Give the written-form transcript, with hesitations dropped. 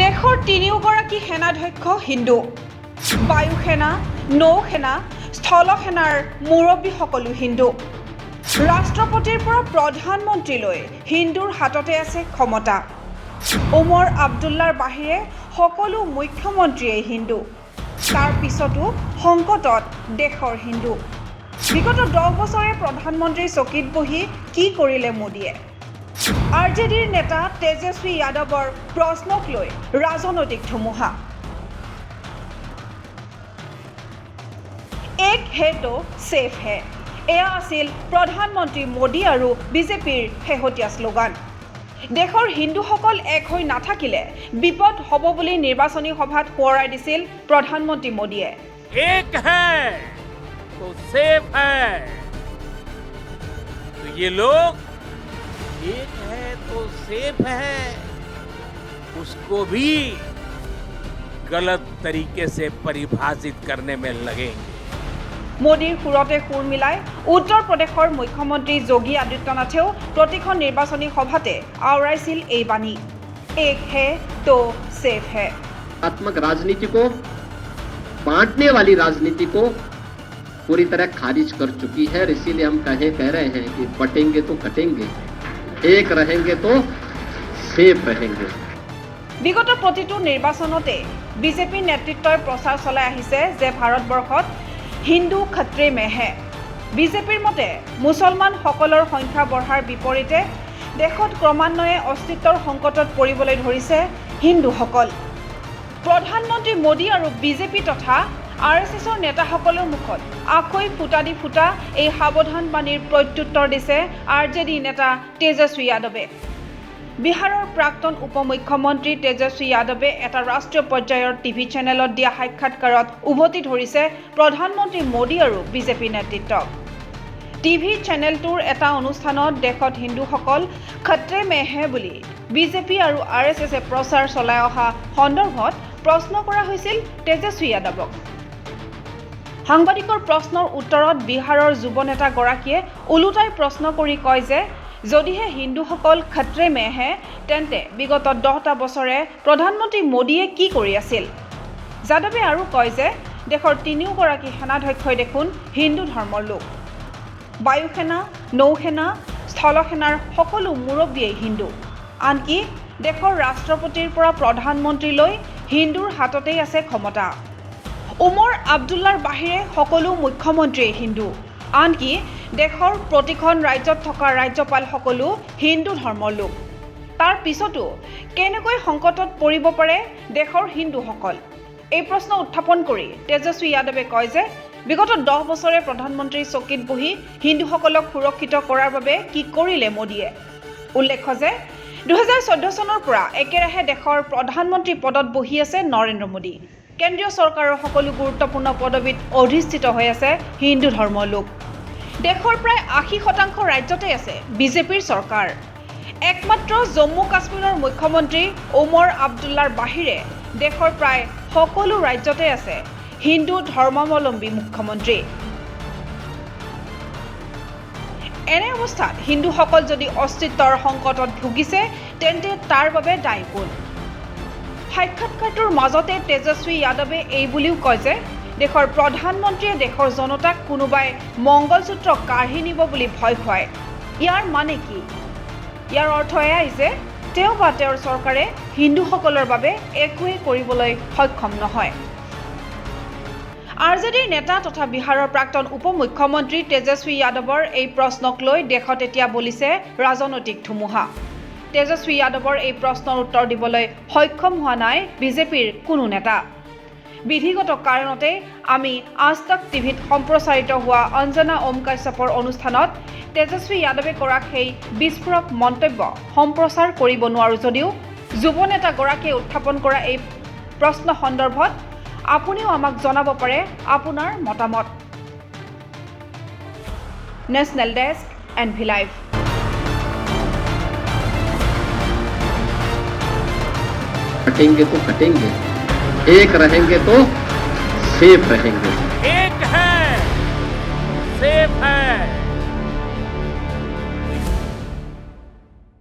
দেশৰ তিনিওগৰাকী সেনাধ্যক্ষ হিন্দু বায়ু সেনা নৌ সেনা স্থল সেনাৰ মুৰব্বী সকলো হিন্দু ৰাষ্ট্ৰপতিৰ পৰা প্ৰধানমন্ত্ৰীলৈ হিন্দুৰ হাততে আছে ক্ষমতা ওমৰ আব্দুল্লাৰ বাহিৰে সকলো মুখ্যমন্ত্ৰীয়ে হিন্দু তাৰ পিছতো সংকটত দেশৰ হিন্দু বিগত 10 বছৰে প্ৰধানমন্ত্ৰীৰ চকীত বহি কি কৰিলে মোদীয়ে আৰজেডিৰ নেতা তেজস্বী যাদৱৰ প্ৰশ্নক লৈ ৰাজনৈতিক ধুমুহা এক হে তো সেফ হে এয়া আছিল প্ৰধানমন্ত্ৰী মোদী আৰু বিজেপিৰ শেহতীয়া শ্লোগান দেশৰ হিন্দুসকল এক হৈ নাথাকিলে বিপদ হ'ব বুলি নিৰ্বাচনী সভাত সোঁৱৰাই দিছিল প্ৰধানমন্ত্ৰী মোদীয়ে एक है तो सेफ है तो ये लोग एक है तो सेफ है उसको भी गलत तरीके से परिभाषित करने में लगेंगे মোদীৰ সুৰতে সুৰ মিলাই উত্তৰ প্ৰদেশৰ মুখ্যমন্ত্ৰী যোগী আদিত্যনাথেও প্ৰতিখন নিৰ্বাচনী সভাতে আওৰাইছিল এই বাণী এক হে তো সেফ হে आत्मक राजनीति को बांटने वाली राजनीति को पूरी तरह खारिज कर चुकी है और इसीलिए हम कह रहे हैं कि बटेंगे तो कटेंगे एक रहेंगे तो सेफ रहेंगे বিগত প্ৰতিটো নিৰ্বাচনতে বিজেপি নেতৃত্বই প্ৰচাৰ চলাই আহিছে যে ভাৰতবৰ্ষত হিন্দু খত্ৰে মে হে বিজেপিৰ মতে মুছলমান সকলৰ সংখ্যা বঢ়াৰ বিপৰীতে দেশত ক্ৰমান্বয়ে অস্তিত্বৰ সংকটত পৰিবলৈ ধৰিছে হিন্দুসকল প্ৰধানমন্ত্ৰী মোদী আৰু বিজেপি তথা আৰএছএছৰ নেতাসকলৰ মুখত আকৈ ফুটা দি ফুটা এই সাৱধান বাণীৰ প্ৰত্যুত্তৰ দিছে আৰজেডি নেতা তেজস্বী যাদৱে বিহাৰৰ প্ৰাক্তন উপমুখ্যমন্ত্ৰী তেজস্বী যাদৱে এটা ৰাষ্ট্ৰীয় পৰ্যায়ৰ টিভি চেনেলত দিয়া সাক্ষাৎকাৰত উভতি ধৰিছে প্ৰধানমন্ত্ৰী মোদী আৰু বিজেপি নেতৃত্বক টিভি চেনেলটোৰ এটা অনুষ্ঠানত দেশত হিন্দুসকল খত্ৰে মে হে বুলি বিজেপি আৰু আৰএছএছে প্ৰচাৰ চলাই অহা সন্দৰ্ভত প্ৰশ্ন কৰা হৈছিল তেজস্বী যাদৱক সাংবাদিকৰ প্ৰশ্নৰ উত্তৰত বিহাৰৰ যুৱ নেতাগৰাকীয়ে ওলোটাই প্ৰশ্ন কৰি কয় যে যদিহে হিন্দুসকল খত্ৰে মে হে তেন্তে বিগত 10টা বছৰে প্ৰধানমন্ত্ৰী মোদীয়ে কি কৰি আছিল যাদৱে আৰু কয় যে দেশৰ তিনিওগৰাকী সেনাধ্যক্ষই দেখোন হিন্দু ধৰ্মৰ লোক বায়ু সেনা নৌ সেনা স্থল সেনাৰ সকলো মুৰব্বীয়েই হিন্দু আনকি দেশৰ ৰাষ্ট্ৰপতিৰ পৰা প্ৰধানমন্ত্ৰীলৈ হিন্দুৰ হাততেই আছে ক্ষমতা ওমৰ আব্দুল্লাৰ বাহিৰে সকলো মুখ্যমন্ত্ৰীয়ে হিন্দু আনকি দেশৰ প্ৰতিখন ৰাজ্যত থকা ৰাজ্যপাল সকলো হিন্দু ধৰ্মৰ লোক তাৰ পিছতো কেনেকৈ সংকটত পৰিব পাৰে দেশৰ হিন্দুসকল এই প্ৰশ্ন উত্থাপন কৰি তেজস্বী যাদৱে কয় যে বিগত 10 বছৰে প্ৰধানমন্ত্ৰীৰ চকীত বহি হিন্দুসকলক সুৰক্ষিত কৰাৰ বাবে কি কৰিলে মোদীয়ে উল্লেখ্য যে 2014 চনৰ পৰা একেৰাহে দেশৰ প্ৰধানমন্ত্ৰী পদত বহি আছে নৰেন্দ্ৰ মোদী কেন্দ্ৰীয় চৰকাৰৰ সকলো গুৰুত্বপূৰ্ণ পদবীত অধিষ্ঠিত হৈ আছে হিন্দু ধৰ্মৰ লোক দেশৰ প্ৰায় 80% ৰাজ্যতে আছে বিজেপিৰ চৰকাৰ একমাত্ৰ জম্মু কাশ্মীৰৰ মুখ্যমন্ত্ৰী ওমৰ আব্দুল্লাৰ বাহিৰে দেশৰ প্ৰায় সকলো ৰাজ্যতে আছে হিন্দু ধৰ্মাৱলম্বী মুখ্যমন্ত্ৰী এনে অৱস্থাত হিন্দুসকল যদি অস্তিত্বৰ সংকটত ভুগিছে তেন্তে তাৰ বাবে দায়ী কোন সাক্ষাৎকাৰটোৰ মাজতে তেজস্বী যাদৱে এই বুলিও কয় যে দেশৰ প্ৰধানমন্ত্ৰীয়ে দেশৰ জনতাক কোনোবাই মংগলসূত্ৰ কাঢ়ি নিব বুলি ভয় খুৱায় ইয়াৰ মানে কি ইয়াৰ অৰ্থ এয়াই যে তেওঁ বা তেওঁৰ চৰকাৰে হিন্দুসকলৰ বাবে একোৱেই কৰিবলৈ সক্ষম নহয় আৰজেডিৰ নেতা তথা বিহাৰৰ প্ৰাক্তন উপমুখ্যমন্ত্ৰী তেজস্বী যাদৱৰ এই প্ৰশ্নক লৈ দেশত এতিয়া বলিছে ৰাজনৈতিক ধুমুহা তেজস্বী যাদৱৰ এই প্ৰশ্নৰ উত্তৰ দিবলৈ সক্ষম হোৱা নাই বিজেপিৰ কোনো নেতা বিধিগত কাৰণতে আমি আজ তক টিভিত সম্প্ৰচাৰিত হোৱা অঞ্জনা ওম কাশ্যপৰ অনুষ্ঠানত তেজস্বী যাদৱে কৰা সেই বিস্ফোৰক মন্তব্য সম্প্ৰচাৰ কৰিব নোৱাৰো যদিও যুৱ নেতাগৰাকীয়ে উত্থাপন কৰা এই প্ৰশ্ন সন্দৰ্ভত আপুনিও আমাক জনাব পাৰে আপোনাৰ মতামত নেশ্যনেল ডেস্ক NV লাইভ कटेंगे तो कटेंगे एक रहेंगे तो सेफ रहेंगे